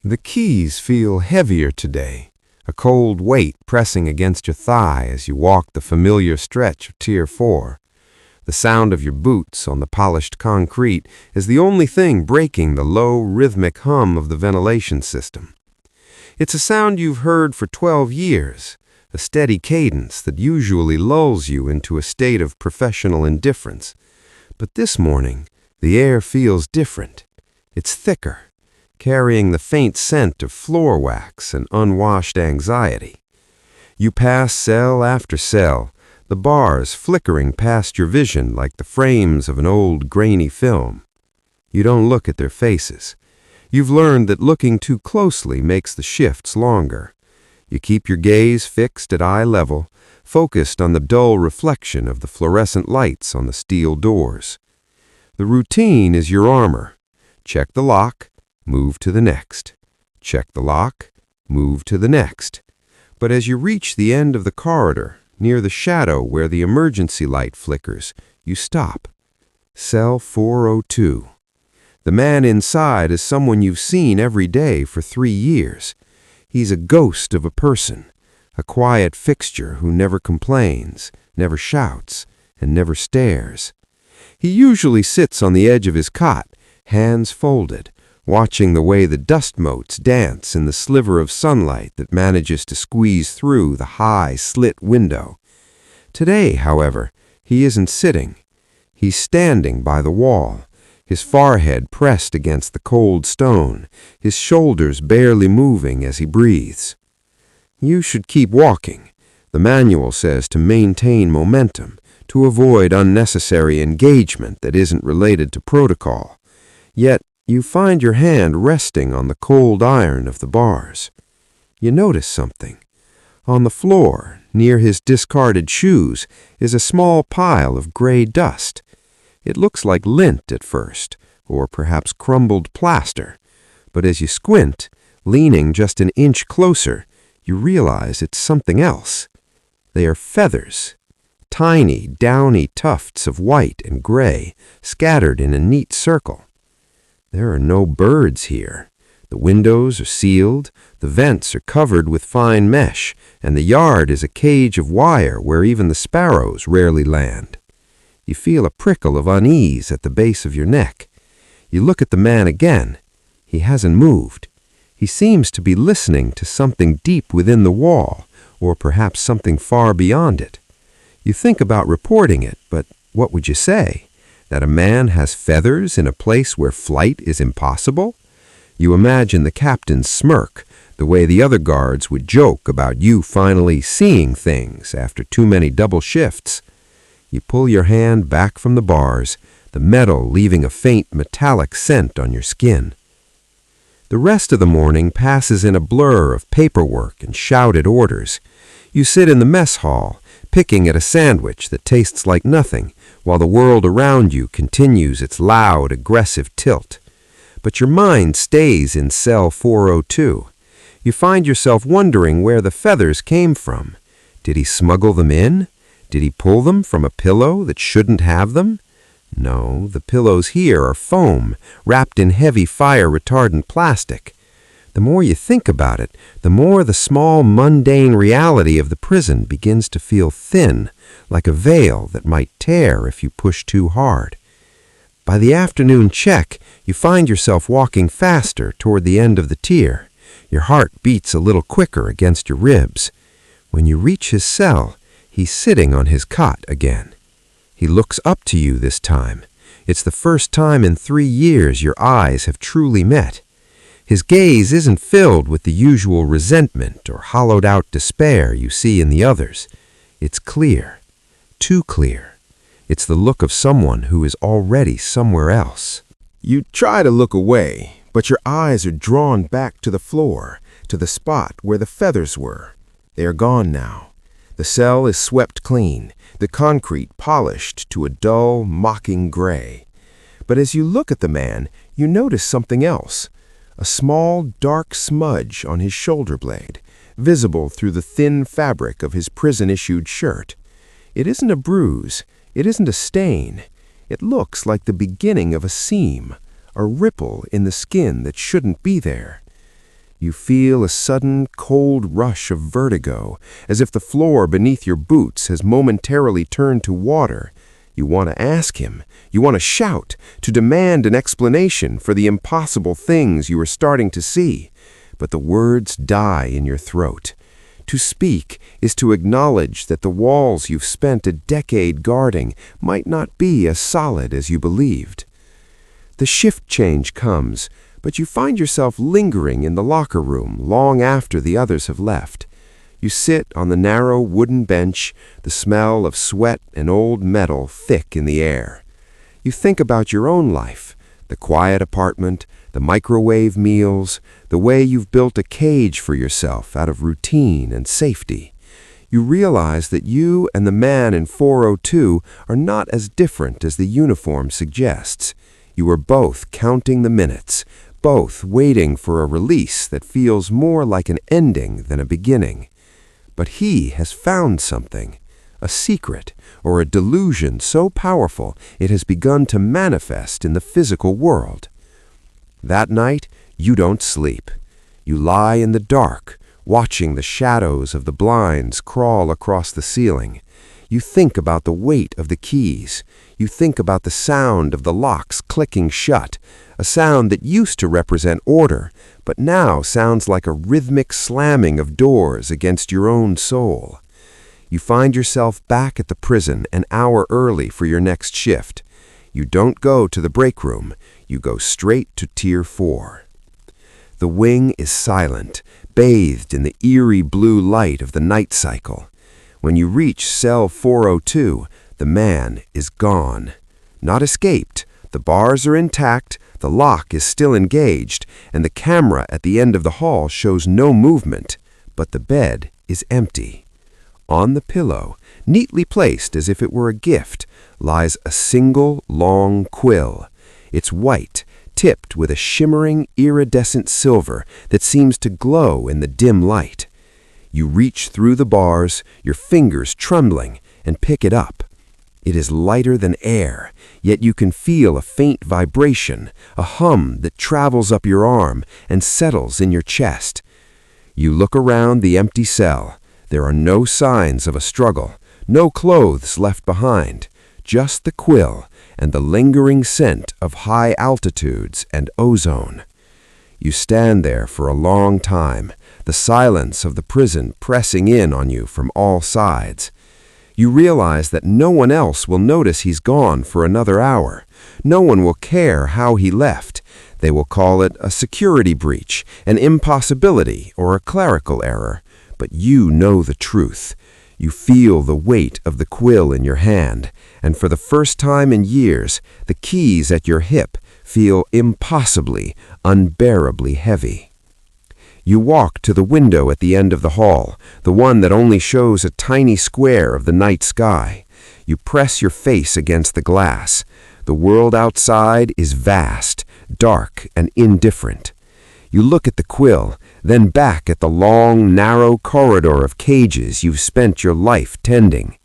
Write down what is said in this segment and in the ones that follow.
The keys feel heavier today, a cold weight pressing against your thigh as you walk the familiar stretch of Tier 4. The sound of your boots on the polished concrete is the only thing breaking the low, rhythmic hum of the ventilation system. It's a sound you've heard for 12 years, a steady cadence that usually lulls you into a state of professional indifference. But this morning, the air feels different. It's thicker, carrying the faint scent of floor wax and unwashed anxiety. You pass cell after cell, the bars flickering past your vision like the frames of an old, grainy film. You don't look at their faces. You've learned that looking too closely makes the shifts longer. You keep your gaze fixed at eye level, focused on the dull reflection of the fluorescent lights on the steel doors. The routine is your armor. Check the lock, move to the next. Check the lock, move to the next. But as you reach the end of the corridor, near the shadow where the emergency light flickers, you stop. Cell 402. The man inside is someone you've seen every day for 3 years. He's a ghost of a person, a quiet fixture who never complains, never shouts, and never stares. He usually sits on the edge of his cot, hands folded, watching the way the dust motes dance in the sliver of sunlight that manages to squeeze through the high, slit window. Today, however, he isn't sitting. He's standing by the wall, his forehead pressed against the cold stone, his shoulders barely moving as he breathes. You should keep walking. The manual says to maintain momentum, to avoid unnecessary engagement that isn't related to protocol. Yet, you find your hand resting on the cold iron of the bars. You notice something. On the floor, near his discarded shoes, is a small pile of gray dust. It looks like lint at first, or perhaps crumbled plaster. But as you squint, leaning just an inch closer, you realize it's something else. They are feathers. Tiny, downy tufts of white and gray, scattered in a neat circle. There are no birds here. The windows are sealed, the vents are covered with fine mesh, and the yard is a cage of wire where even the sparrows rarely land. You feel a prickle of unease at the base of your neck. You look at the man again. He hasn't moved. He seems to be listening to something deep within the wall, or perhaps something far beyond it. You think about reporting it, but what would you say? That a man has feathers in a place where flight is impossible? You imagine the captain's smirk, the way the other guards would joke about you finally seeing things after too many double shifts. You pull your hand back from the bars, the metal leaving a faint metallic scent on your skin. The rest of the morning passes in a blur of paperwork and shouted orders. You sit in the mess hall, picking at a sandwich that tastes like nothing, while the world around you continues its loud, aggressive tilt. But your mind stays in cell 402. You find yourself wondering where the feathers came from. Did he smuggle them in? Did he pull them from a pillow that shouldn't have them? No, the pillows here are foam, wrapped in heavy fire-retardant plastic. The more you think about it, the more the small, mundane reality of the prison begins to feel thin, like a veil that might tear if you push too hard. By the afternoon check, you find yourself walking faster toward the end of the tier. Your heart beats a little quicker against your ribs. When you reach his cell, he's sitting on his cot again. He looks up to you this time. It's the first time in 3 years your eyes have truly met. His gaze isn't filled with the usual resentment or hollowed-out despair you see in the others. It's clear, too clear. It's the look of someone who is already somewhere else. You try to look away, but your eyes are drawn back to the floor, to the spot where the feathers were. They are gone now. The cell is swept clean, the concrete polished to a dull, mocking gray. But as you look at the man, you notice something else. A small, dark smudge on his shoulder blade, visible through the thin fabric of his prison-issued shirt. It isn't a bruise. It isn't a stain. It looks like the beginning of a seam, a ripple in the skin that shouldn't be there. You feel a sudden, cold rush of vertigo, as if the floor beneath your boots has momentarily turned to water. You want to ask him, you want to shout, to demand an explanation for the impossible things you are starting to see, but the words die in your throat. To speak is to acknowledge that the walls you've spent a decade guarding might not be as solid as you believed. The shift change comes, but you find yourself lingering in the locker room long after the others have left. You sit on the narrow wooden bench, the smell of sweat and old metal thick in the air. You think about your own life, the quiet apartment, the microwave meals, the way you've built a cage for yourself out of routine and safety. You realize that you and the man in 402 are not as different as the uniform suggests. You are both counting the minutes, both waiting for a release that feels more like an ending than a beginning. But he has found something, a secret or a delusion so powerful it has begun to manifest in the physical world. That night, you don't sleep. You lie in the dark, watching the shadows of the blinds crawl across the ceiling. You think about the weight of the keys. You think about the sound of the locks clicking shut, a sound that used to represent order, but now sounds like a rhythmic slamming of doors against your own soul. You find yourself back at the prison an hour early for your next shift. You don't go to the break room. You go straight to Tier 4. The wing is silent, bathed in the eerie blue light of the night cycle. When you reach cell 402, the man is gone. Not escaped. The bars are intact, the lock is still engaged, and the camera at the end of the hall shows no movement, but the bed is empty. On the pillow, neatly placed as if it were a gift, lies a single long quill. It's white, tipped with a shimmering, iridescent silver that seems to glow in the dim light. You reach through the bars, your fingers trembling, and pick it up. It is lighter than air, yet you can feel a faint vibration, a hum that travels up your arm and settles in your chest. You look around the empty cell. There are no signs of a struggle, no clothes left behind, just the quill and the lingering scent of high altitudes and ozone. You stand there for a long time, the silence of the prison pressing in on you from all sides. You realize that no one else will notice he's gone for another hour. No one will care how he left. They will call it a security breach, an impossibility, or a clerical error. But you know the truth. You feel the weight of the quill in your hand, and for the first time in years, the keys at your hip feel impossibly, unbearably heavy. You walk to the window at the end of the hall, the one that only shows a tiny square of the night sky. You press your face against the glass. The world outside is vast, dark, and indifferent. You look at the quill, then back at the long, narrow corridor of cages you've spent your life tending.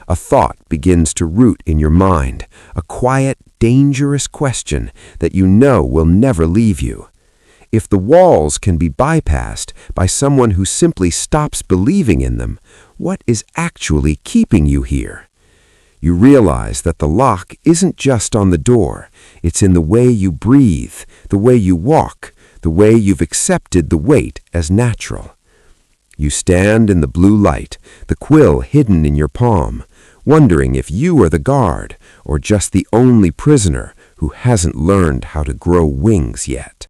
A thought begins to root in your mind, a quiet, dangerous question that you know will never leave you. If the walls can be bypassed by someone who simply stops believing in them, what is actually keeping you here? You realize that the lock isn't just on the door, it's in the way you breathe, the way you walk, the way you've accepted the weight as natural. You stand in the blue light, the quill hidden in your palm, wondering if you are the guard or just the only prisoner who hasn't learned how to grow wings yet.